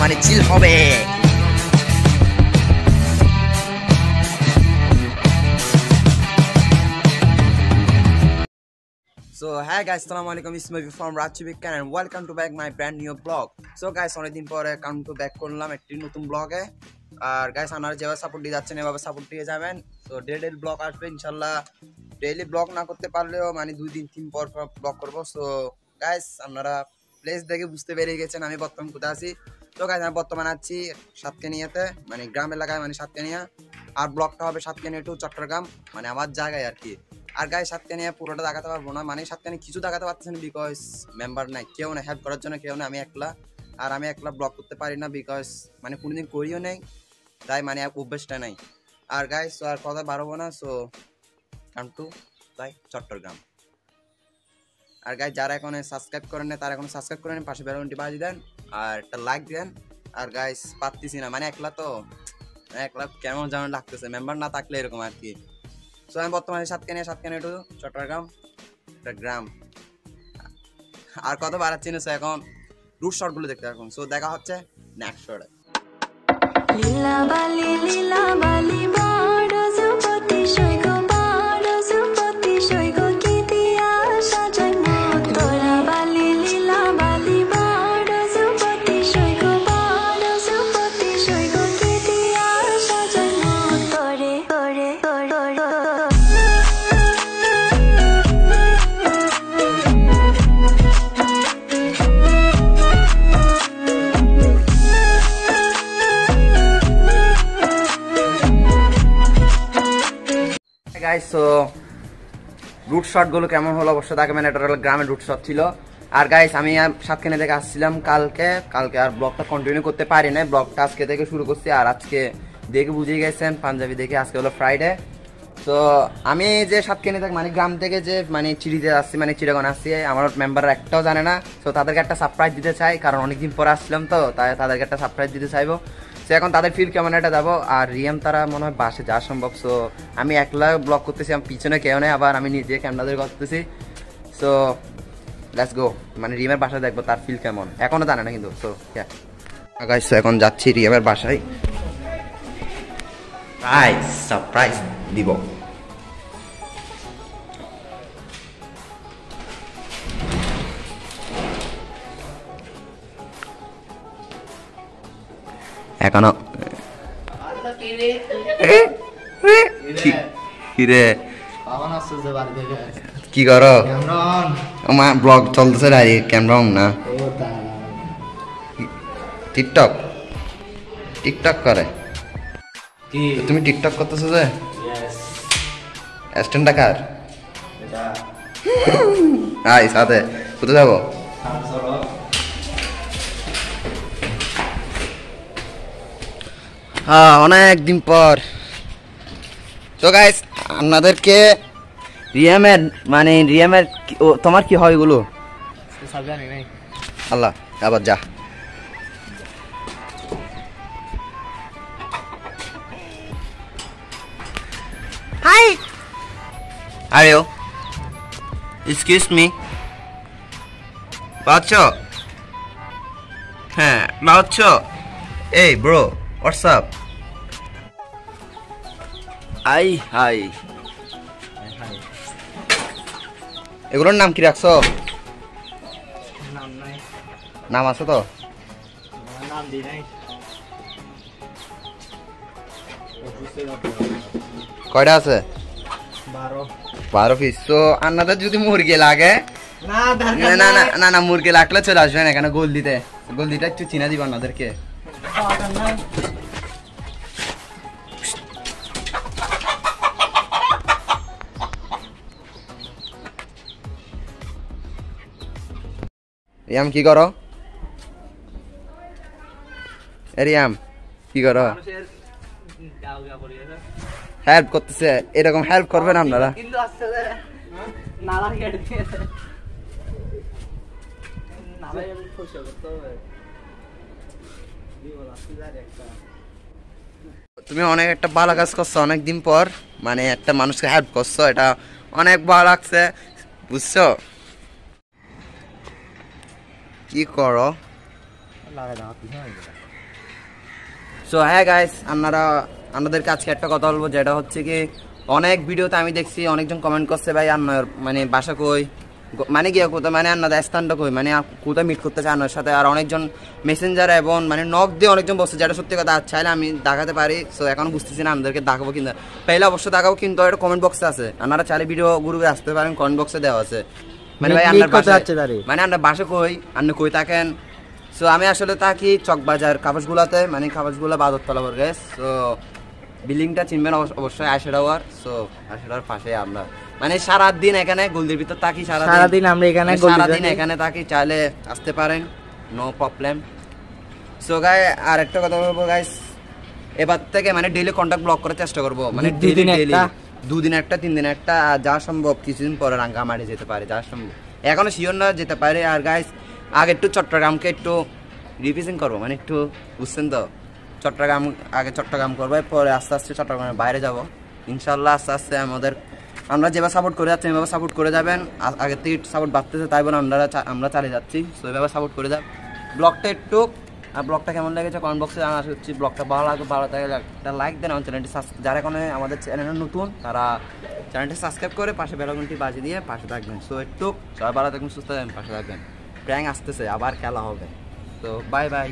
মানে চিল হবে। So hi guys, assalamualaikum, it's me from Rachibikkan and welcome to back my brand new vlog. So guys, অনেকদিন পরে come to back করলাম একটি নতুন ব্লগে। আর গাইস আপনারা যেভাবে সাপোর্ট দিয়ে যাচ্ছেন এভাবে সাপোর্ট দিয়ে যাবেন। তো ডেইলি ব্লগ আসবে ইনশাআল্লাহ। ডেইলি ব্লগ না করতে পারলেও মানে 2 দিন 3 পর ব্লগ করব। সো গাইস আপনারা প্লেস দেখে বুঝতে পেরে গেছেন আমি বর্তমানে কোথায় আছি। তো গাইস আমি বর্তমানে আছি সাতকানিয়াতে, মানে গ্রাম এলাকায়, মানে সাতকানিয়া। আর ব্লগটা হবে সাতকানিয়া টু চট্টগ্রাম, মানে আমার জায়গায় আর কি। আর গাইস সাতকানিয়া পুরোটা দেখাতে পারবো না, মানে সাতকানিয়া কিছু দেখাতে পারতেছেন বিকজ মেম্বার নাই, কেউ না হেল্প করার জন্য, কেউ না, আমি একলা। আর আমি একলা ব্লগ করতে পারি না বিকজ মানে কোনোদিন করিও নেই, তাই মানে অভ্যেসটা নাই। আর গাইস আর কথা বাড়াবো না। সো কাম টু তাই চট্টগ্রাম। আর গাইস যারা এখন সাবস্ক্রাইব করেন না তারা এখন সাবস্ক্রাইব করেন, পাশে বেল আইকনটি বাজিয়ে দেন আর একটা লাইক দেন। আর গাইস পারতেছি না, মানে একলা তো, একলা কেমন যেমন লাগতেছে, মেম্বার না থাকলে এরকম আর কি। সো আমি বর্তমানে সাতকানিয়া টু চট্টগ্রাম একটা গ্রাম। আর কত বাড়াচ্ছি না, এখন রুট শট গুলো দেখতে এখন। সো দেখা হচ্ছে নেক্সট শটে। লীলা বালি বড় সুপতি সৈকো বড় সুপতি সৈকো কি দিয়া সাজানো তোরা বালি লীলা বালি বড় সুপতি সৈকো বড় সুপতি সৈকো কি দিয়া সাজানো তোরে তোরে গাইস। সো রুট শট গুলো কেমন হলো অবশ্যই দেখবেন, এটা হলো গ্রামের রুট শট ছিল। আর গাইস আমি সাতকানিয়া থেকে আসছিলাম কালকে আর ব্লগটা কন্টিনিউ করতে পারি না, ব্লগটা আজকে থেকে শুরু করছি। আর আজকে দেখে বুঝে গেছেন পাঞ্জাবি দেখে, আজকে হলো ফ্রাইডে। তো আমি যে সাতকানিয়া থেকে মানে গ্রাম থেকে যে মানে চিড়িতে আসছি, মানে চিড়াগন আসছি, আমার মেম্বাররা একটাও জানে না। সো তাদেরকে একটা সারপ্রাইজ দিতে চাই, কারণ অনেকদিন পরে আসছিলাম তো, তাই তাদেরকে একটা সারপ্রাইজ দিতে চাইবো। সো এখন তাদের ফিল কেমন এটা যাবো। আর রিয়াম তারা মনে হয় বাসে যাওয়া সম্ভব। সো আমি একলা ব্লগ করতেছি, আমি পিছনে কেউ নেই, আবার আমি নিজে ক্যামেরা ধরে করতেছি। সো লেটস গো, মানে রিয়ামের বাসায় দেখবো তার ফিল কেমন, এখনো জানে না কিন্তু। সো গাইস এখন যাচ্ছি রিয়ামের বাসায়, সারপ্রাইজ দিব। এখনো কি করো? আমার ব্লগ চলতেছে, ক্যামেরা অন না। টিকটক করে তুমি? টিকটক করতেছো যে স্ট্যান্ডটা কার? আই সাথে কোথায় যাবো? হ্যাঁ অনেকদিন পর। তো গাইস আপনাদেরকে রিয়ামের মানে তোমার কি হয় এগুলো আল্লাহ আবার যা। হাই আরে ও এক্সকিউজ মি, বাচ্চা? হ্যাঁ বাচ্চা। এই ব্রো হোয়াটস আপ? হাই এগুলোর নাম কি রাখছো? নাম আছে তো? কয়টা আছে? 12 পিস। তো আপনাদের যদি মুরগি লাগে না না না না না মুরগি লাগলে চলে আসবেন এখানে গোল দিতে একটু চিনা দিবেন আপনাদেরকে। রিয়াম কি করো? রিয়াম কি করো? হেল্প করতেছে, এরকম হেল্প করবেন আপনারা? তুমি অনেক একটা ভালো কাজ করছো, অনেকদিন পর মানে একটা মানুষকে হেল্প করছো, এটা অনেক ভালো লাগছে, বুঝছো? কি করো? সো হ্যাঁ গাইস, আপনাদেরকে আজকে একটা কথা বলবো, যেটা হচ্ছে কি অনেক ভিডিওতে আমি দেখছি অনেকজন কমেন্ট করছে ভাই আপনার মানে বাসা কই, মানে গিয়ে কোথায়, মানে আপনাদের স্থানটা কই, মানে কোথায় মিট করতে চায় আপনার সাথে। আর অনেকজন মেসেঞ্জার এবং মানে নক দিয়ে অনেকজন বসছে, যেটা সত্যি কথা চাইলে আমি দেখাতে পারি। সো এখন বুঝতেছি না আপনাদেরকে দেখাবো কিনা, পেলে অবশ্যই দেখাবো, কিন্তু একটা কমেন্ট বক্সে আছে, আপনারা চাইলে ভিডিও গ্রুপে আসতে পারেন, কমেন্ট বক্সে দেওয়া আছে। মানে ভাই আপনার বাসা, মানে আপনার বাসা কই, আপনি কই থাকেন। সো আমি আসলে থাকি চকবাজার কাপাসগুলাতে, মানে কাপাসগুলা বাদরতলা বর্গে। সো বিল্ডিংটা চিনবেন অবশ্যই, 80 টাওয়ার। সো 80 টাওয়ার পাশে আমরা মানে সারাদিন এখানে গোলদের ভিতর থাকি, সারাদিন আমরা এখানে সারাদিন এখানে থাকি, চাইলে আসতে পারেন, নো প্রবলেম। সো গাই আর একটা কথা বলবো গাইস, এবার থেকে মানে ডেইলি কন্টাক্ট ব্লক করার চেষ্টা করবো, মানে ডেইলি দুদিন একটা 3 দিন একটা, যা সম্ভব কিছুদিন পরে রাঙ্গামাটি যেতে পারে, যা সম্ভব, এখনো শিওর না যেতে পারে। আর গাইস আগে একটু চট্টগ্রামকে একটু রিপ্রেজেন্ট করবো, মানে একটু বুঝছেন তো, আগে চট্টগ্রাম করবো, পরে আস্তে আস্তে চট্টগ্রামের বাইরে যাব ইনশাল্লাহ। আস্তে আস্তে আমরা যেভাবে সাপোর্ট করে যাচ্ছি এভাবে সাপোর্ট করে যাবেন, আগের থেকে সাপোর্ট বাড়তেছে, তাই বলে আমরা চালিয়ে যাচ্ছি। সো এভাবে সাপোর্ট করে যান। ব্লগটা একটু, আর ব্লগটা কেমন লেগেছে কমেন্ট বক্সে জানা হচ্ছে। ব্লগটা ভালো লাগবে, ভালো থাকলে একটা লাইক দেন, আমার চ্যানেলটি যারা এখন আমাদের চ্যানেলে নতুন তারা চ্যানেলটি সাবস্ক্রাইব করে পাশে বেল আইকনটি বাজিয়ে দিয়ে পাশে থাকবেন। সো একটু সবাই ভালো থাকবেন, সুস্থ থাকবেন, পাশে থাকবেন। প্র্যাঙ্ক আসতেছে, আবার খেলা হবে। তো বাই বাই।